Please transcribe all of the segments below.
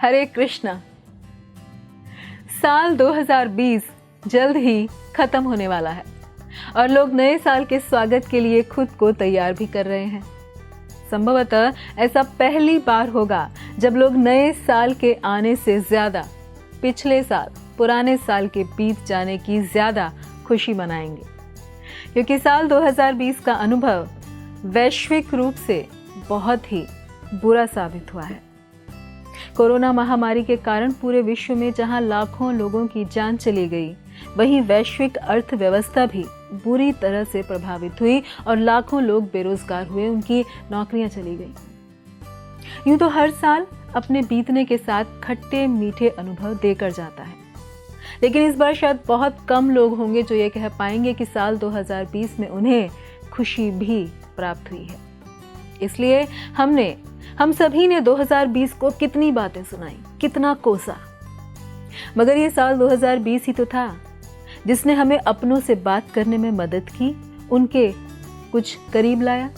हरे कृष्णा। साल 2020 जल्द ही खत्म होने वाला है और लोग नए साल के स्वागत के लिए खुद को तैयार भी कर रहे हैं। संभवतः ऐसा पहली बार होगा जब लोग नए साल के आने से ज्यादा पिछले साल पुराने साल के बीत जाने की ज्यादा खुशी मनाएंगे, क्योंकि साल 2020 का अनुभव वैश्विक रूप से बहुत ही बुरा साबित हुआ है। कोरोना महामारी के कारण पूरे विश्व में जहां लाखों लोगों की जान चली गई, वहीं वैश्विक अर्थव्यवस्था भी बुरी तरह से प्रभावित हुई और लाखों लोग बेरोजगार हुए, उनकी नौकरियां चली गई। यूं तो हर साल अपने बीतने के साथ खट्टे मीठे अनुभव देकर जाता है, लेकिन इस बार शायद बहुत कम लोग होंगे जो ये कह पाएंगे कि साल 2020 में उन्हें खुशी भी प्राप्त हुई है। इसलिए हम सभी ने 2020 को कितनी बातें सुनाई, कितना कोसा, मगर ये साल 2020 ही तो था जिसने हमें अपनों से बात करने में मदद की, उनके कुछ करीब लाया।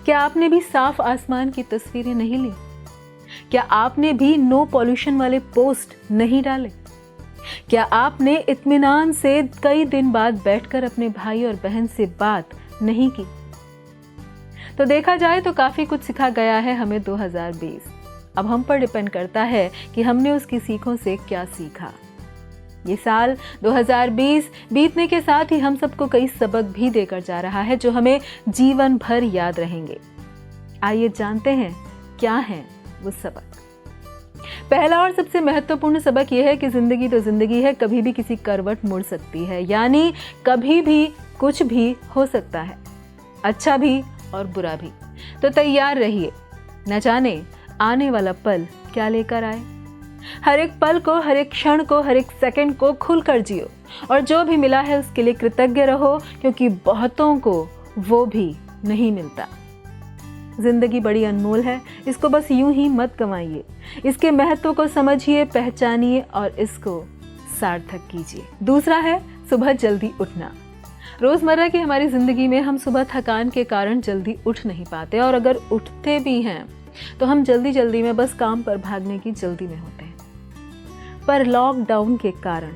क्या आपने भी साफ आसमान की तस्वीरें नहीं ली? क्या आपने भी नो पॉल्यूशन वाले पोस्ट नहीं डाले? क्या आपने इत्मीनान से कई दिन बाद बैठकर अपने भाई और बहन से बात नहीं की? तो देखा जाए तो काफी कुछ सिखा गया है हमें 2020। अब हम पर डिपेंड करता है कि हमने उसकी सीखों से क्या सीखा। ये साल 2020 बीतने के साथ ही हम सबको कई सबक भी देकर जा रहा है जो हमें जीवन भर याद रहेंगे। आइए जानते हैं क्या है वो सबक। पहला और सबसे महत्वपूर्ण सबक यह है कि जिंदगी तो जिंदगी है, कभी भी किसी करवट मुड़ सकती है, यानी कभी भी कुछ भी हो सकता है, अच्छा भी और बुरा भी। तो तैयार रहिए, न जाने आने वाला पल क्या लेकर आए। हर एक पल को, हर एक क्षण को, हर एक सेकंड को खुलकर जियो और जो भी मिला है उसके लिए कृतज्ञ रहो, क्योंकि बहुतों को वो भी नहीं मिलता। जिंदगी बड़ी अनमोल है, इसको बस यूं ही मत गंवाइए। इसके महत्व को समझिए, पहचानिए और इसको सार्थक कीजिए। दूसरा है सुबह जल्दी उठना। रोजमर्रा की हमारी जिंदगी में हम सुबह थकान के कारण जल्दी उठ नहीं पाते, और अगर उठते भी हैं तो हम जल्दी में बस काम पर भागने की जल्दी में होते हैं। पर लॉकडाउन के कारण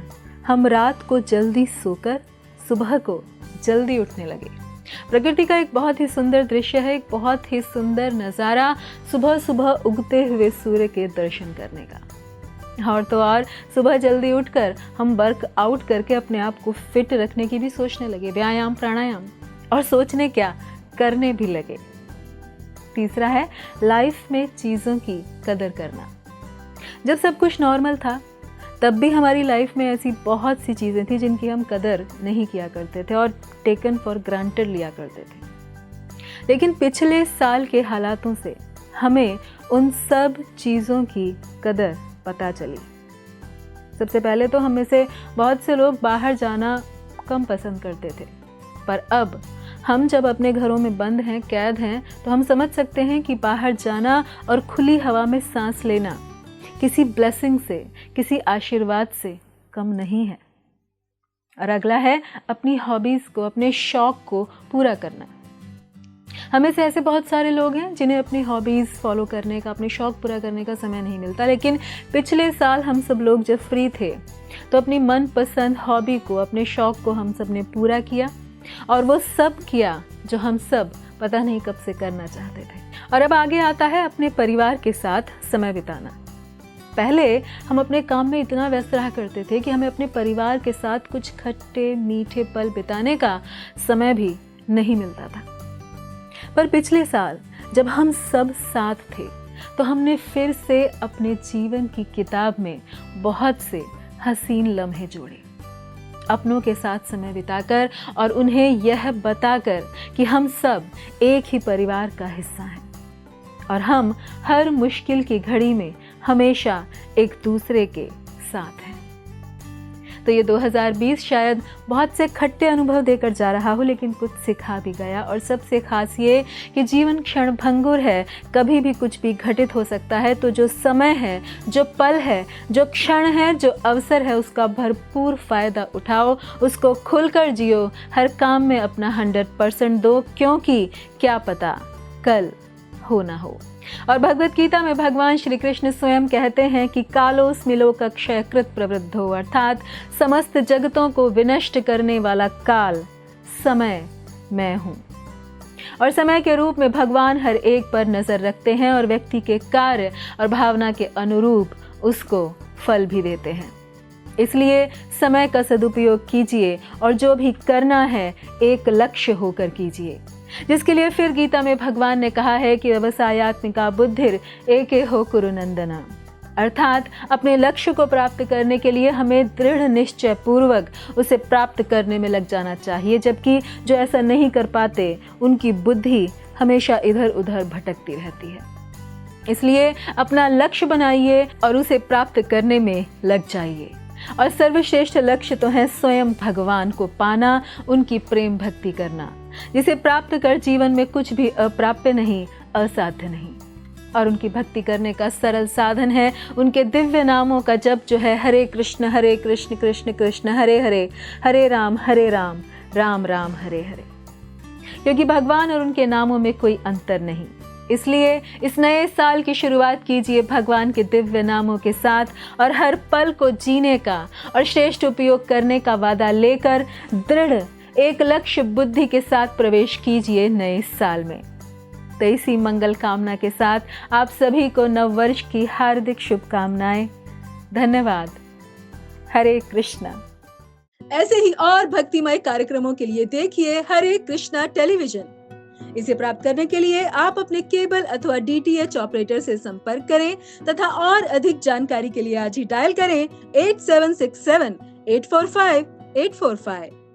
हम रात को जल्दी सोकर सुबह को जल्दी उठने लगे। प्रकृति का एक बहुत ही सुंदर दृश्य है, एक बहुत ही सुंदर नज़ारा, सुबह सुबह उगते हुए सूर्य के दर्शन करने का। और तो और सुबह जल्दी उठकर हम वर्कआउट करके अपने आप को फिट रखने की भी सोचने लगे, व्यायाम प्राणायाम, और सोचने क्या, करने भी लगे। तीसरा है लाइफ में चीज़ों की कदर करना। जब सब कुछ नॉर्मल था तब भी हमारी लाइफ में ऐसी बहुत सी चीज़ें थी जिनकी हम कदर नहीं किया करते थे और टेकन फॉर ग्रांटेड लिया करते थे। लेकिन पिछले साल के हालातों से हमें उन सब चीज़ों की कदर पता चली। सबसे पहले तो हम में से बहुत से लोग बाहर जाना कम पसंद करते थे, पर अब हम जब अपने घरों में बंद हैं, कैद हैं, तो हम समझ सकते हैं कि बाहर जाना और खुली हवा में सांस लेना किसी ब्लेसिंग से, किसी आशीर्वाद से कम नहीं है। और अगला है अपनी हॉबीज को, अपने शौक को पूरा करना। हमें से ऐसे बहुत सारे लोग हैं जिन्हें अपनी हॉबीज फॉलो करने का, अपने शौक पूरा करने का समय नहीं मिलता, लेकिन पिछले साल हम सब लोग जब फ्री थे तो अपनी मनपसंद हॉबी को, अपने शौक को हम सब ने पूरा किया, और वो सब किया जो हम सब पता नहीं कब से करना चाहते थे। और अब आगे आता है अपने परिवार के साथ समय बिताना। पहले हम अपने काम में इतना व्यस्त रहा करते थे कि हमें अपने परिवार के साथ कुछ खट्टे मीठे पल बिताने का समय भी नहीं मिलता था। पर पिछले साल जब हम सब साथ थे तो हमने फिर से अपने जीवन की किताब में बहुत से हसीन लम्हे जोड़े, अपनों के साथ समय बिताकर और उन्हें यह बताकर कि हम सब एक ही परिवार का हिस्सा हैं और हम हर मुश्किल की घड़ी में हमेशा एक दूसरे के साथ हैं। तो ये 2020 शायद बहुत से खट्टे अनुभव देकर जा रहा हो, लेकिन कुछ सिखा भी गया। और सबसे खास ये कि जीवन क्षण भंगुर है, कभी भी कुछ भी घटित हो सकता है। तो जो समय है, जो पल है, जो क्षण है, जो अवसर है, उसका भरपूर फ़ायदा उठाओ, उसको खुलकर जियो, हर काम में अपना 100% दो, क्योंकि क्या पता कल हो ना हो। और भगवत गीता में भगवान श्री कृष्ण स्वयं कहते हैं कि कालोस्मि लोकक्षयकृत प्रवृद्धो, अर्थात समस्त जगतों को विनष्ट करने वाला काल समय मैं हूँ। और समय के रूप में भगवान हर एक पर नजर रखते हैं और व्यक्ति के कार्य और भावना के अनुरूप उसको फल भी देते हैं। इसलिए समय का सदुपयोग कीजिए और जो भी करना है एक लक्ष्य होकर कीजिए, जिसके लिए फिर गीता में भगवान ने कहा है कि व्यवसायात्मिका बुद्धिर एके हो कुरु नंदना, अर्थात अपने लक्ष्य को प्राप्त करने के लिए हमें दृढ़ निश्चय पूर्वक उसे प्राप्त करने में लग जाना चाहिए, जबकि जो ऐसा नहीं कर पाते उनकी बुद्धि हमेशा इधर उधर भटकती रहती है। इसलिए अपना लक्ष्य बनाइए और उसे प्राप्त करने में लग जाइए। और सर्वश्रेष्ठ लक्ष्य तो है स्वयं भगवान को पाना, उनकी प्रेम भक्ति करना, जिसे प्राप्त कर जीवन में कुछ भी अप्राप्य नहीं, असाध्य नहीं। और उनकी भक्ति करने का सरल साधन है उनके दिव्य नामों का जप, जो है हरे कृष्ण कृष्ण कृष्ण हरे हरे, हरे राम राम राम हरे हरे। क्योंकि भगवान और उनके नामों में कोई अंतर नहीं। इसलिए इस नए साल की शुरुआत कीजिए भगवान के दिव्य नामों के साथ और हर पल को जीने का और श्रेष्ठ उपयोग करने का वादा लेकर दृढ़ एक लक्ष्य बुद्धि के साथ प्रवेश कीजिए नए साल में। तो इसी मंगल कामना के साथ आप सभी को नव वर्ष की हार्दिक शुभकामनाएं। धन्यवाद। हरे कृष्णा। ऐसे ही और भक्तिमय कार्यक्रमों के लिए देखिए हरे कृष्णा टेलीविजन। इसे प्राप्त करने के लिए आप अपने केबल अथवा DTH ऑपरेटर से संपर्क करें तथा और अधिक जानकारी के लिए आज ही डायल करें 8767 845 845।